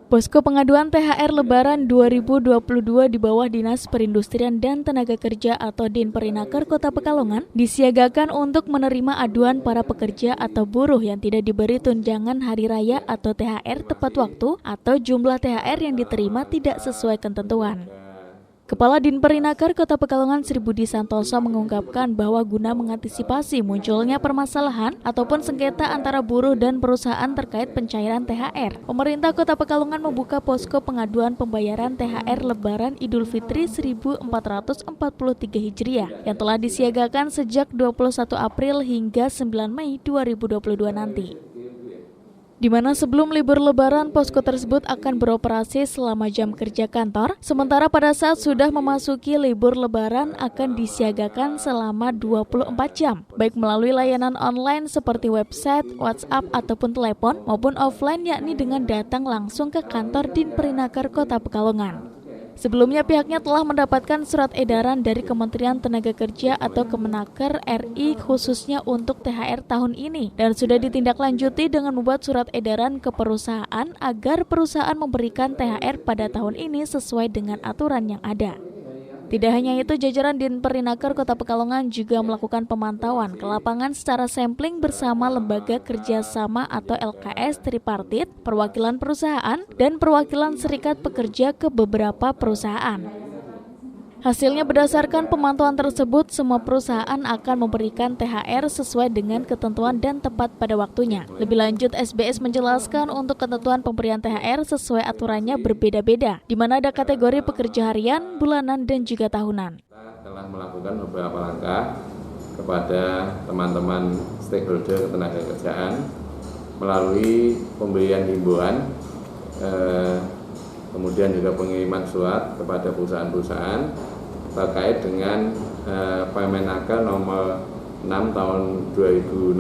Posko pengaduan THR Lebaran 2022 di bawah Dinas Perindustrian dan Tenaga Kerja atau Dinperinaker Kota Pekalongan disiagakan untuk menerima aduan para pekerja atau buruh yang tidak diberi tunjangan hari raya atau THR tepat waktu atau jumlah THR yang diterima tidak sesuai ketentuan. Kepala Dinperinaker Kota Pekalongan Sri Budi Santoso mengungkapkan bahwa guna mengantisipasi munculnya permasalahan ataupun sengketa antara buruh dan perusahaan terkait pencairan THR, pemerintah Kota Pekalongan membuka posko pengaduan pembayaran THR Lebaran Idul Fitri 1443 Hijriah yang telah disiagakan sejak 21 April hingga 9 Mei 2022 nanti. Di mana sebelum libur Lebaran, posko tersebut akan beroperasi selama jam kerja kantor, sementara pada saat sudah memasuki libur Lebaran akan disiagakan selama 24 jam, baik melalui layanan online seperti website, WhatsApp, ataupun telepon, maupun offline yakni dengan datang langsung ke kantor Dinperinaker Kota Pekalongan. Sebelumnya pihaknya telah mendapatkan surat edaran dari Kementerian Tenaga Kerja atau Kemenaker RI khususnya untuk THR tahun ini dan sudah ditindaklanjuti dengan membuat surat edaran ke perusahaan agar perusahaan memberikan THR pada tahun ini sesuai dengan aturan yang ada. Tidak hanya itu, jajaran Dinperinaker Kota Pekalongan juga melakukan pemantauan ke lapangan secara sampling bersama Lembaga Kerjasama atau LKS Tripartit, perwakilan perusahaan, dan perwakilan serikat pekerja ke beberapa perusahaan. Hasilnya berdasarkan pemantauan tersebut, semua perusahaan akan memberikan THR sesuai dengan ketentuan dan tepat pada waktunya. Lebih lanjut, SBS menjelaskan untuk ketentuan pemberian THR sesuai aturannya berbeda-beda, di mana ada kategori pekerja harian, bulanan, dan juga tahunan. Kita telah melakukan beberapa langkah kepada teman-teman stakeholder ketenagakerjaan melalui pemberian himbauan, kemudian juga pengiriman surat kepada perusahaan-perusahaan terkait dengan Permenaker nomor 6 tahun 2016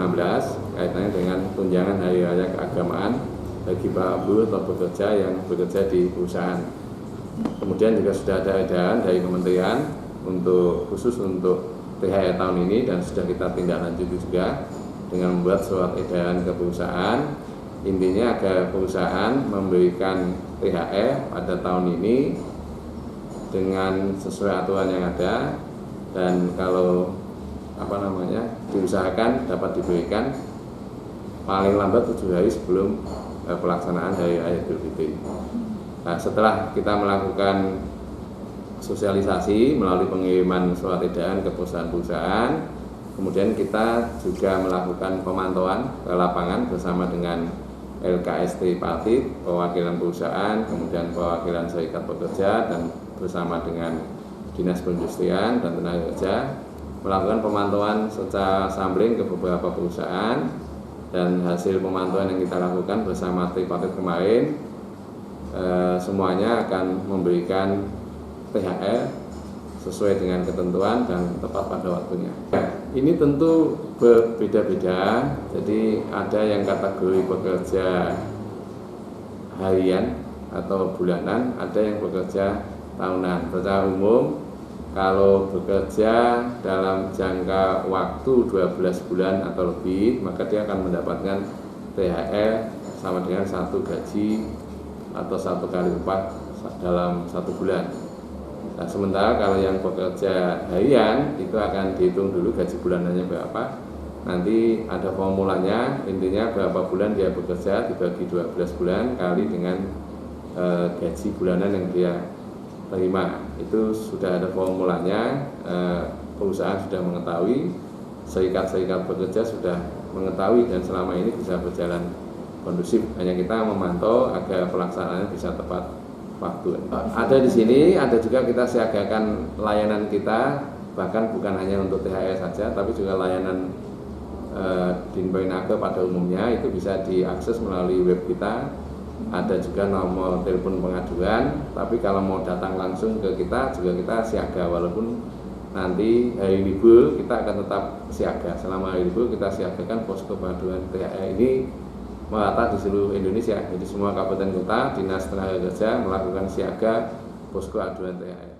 kaitannya dengan tunjangan hari raya keagamaan bagi para buruh atau pekerja yang bekerja di perusahaan. Kemudian juga sudah ada edaran dari kementerian khusus untuk THR tahun ini dan sudah kita tindak lanjuti juga dengan membuat surat edaran ke perusahaan. Intinya agar perusahaan memberikan THR pada tahun ini dengan sesuai aturan yang ada dan kalau diusahakan dapat diberikan paling lambat 7 hari sebelum pelaksanaan Hari Raya Idul Fitri. Nah, setelah kita melakukan sosialisasi melalui pengiriman surat edaran ke perusahaan-perusahaan, kemudian kita juga melakukan pemantauan ke lapangan bersama dengan LKS Tripartit, perwakilan perusahaan, kemudian perwakilan serikat pekerja, dan bersama dengan Dinas Perindustrian dan Tenaga Kerja melakukan pemantauan secara sampling ke beberapa perusahaan dan hasil pemantauan yang kita lakukan bersama Tripartit kemarin semuanya akan memberikan THR sesuai dengan ketentuan dan tepat pada waktunya. Ini tentu berbeda-beda, jadi ada yang kategori pekerja harian atau bulanan, ada yang bekerja tahunan. Secara umum, kalau bekerja dalam jangka waktu 12 bulan atau lebih, maka dia akan mendapatkan THR sama dengan 1 gaji atau 1 kali upah dalam 1 bulan. Nah, sementara kalau yang bekerja harian itu akan dihitung dulu gaji bulanannya berapa. Nanti ada formulanya, intinya berapa bulan dia bekerja dibagi 12 bulan kali dengan gaji bulanan yang dia terima. Itu sudah ada formulanya, perusahaan sudah mengetahui, serikat-serikat pekerja sudah mengetahui dan selama ini bisa berjalan kondusif. Hanya kita memantau agar pelaksanaannya bisa tepat waktu. Ada di sini, ada juga kita siagakan layanan kita, bahkan bukan hanya untuk THR saja, tapi juga layanan Dinperinaker pada umumnya itu bisa diakses melalui web kita. Ada juga nomor telepon pengaduan, tapi kalau mau datang langsung ke kita juga kita siaga, walaupun nanti hari libur kita akan tetap siaga. Selama hari libur kita siagakan posko pengaduan THR ini merata di seluruh Indonesia. Jadi semua kabupaten kota, dinas tenaga kerja melakukan siaga posko aduan THR.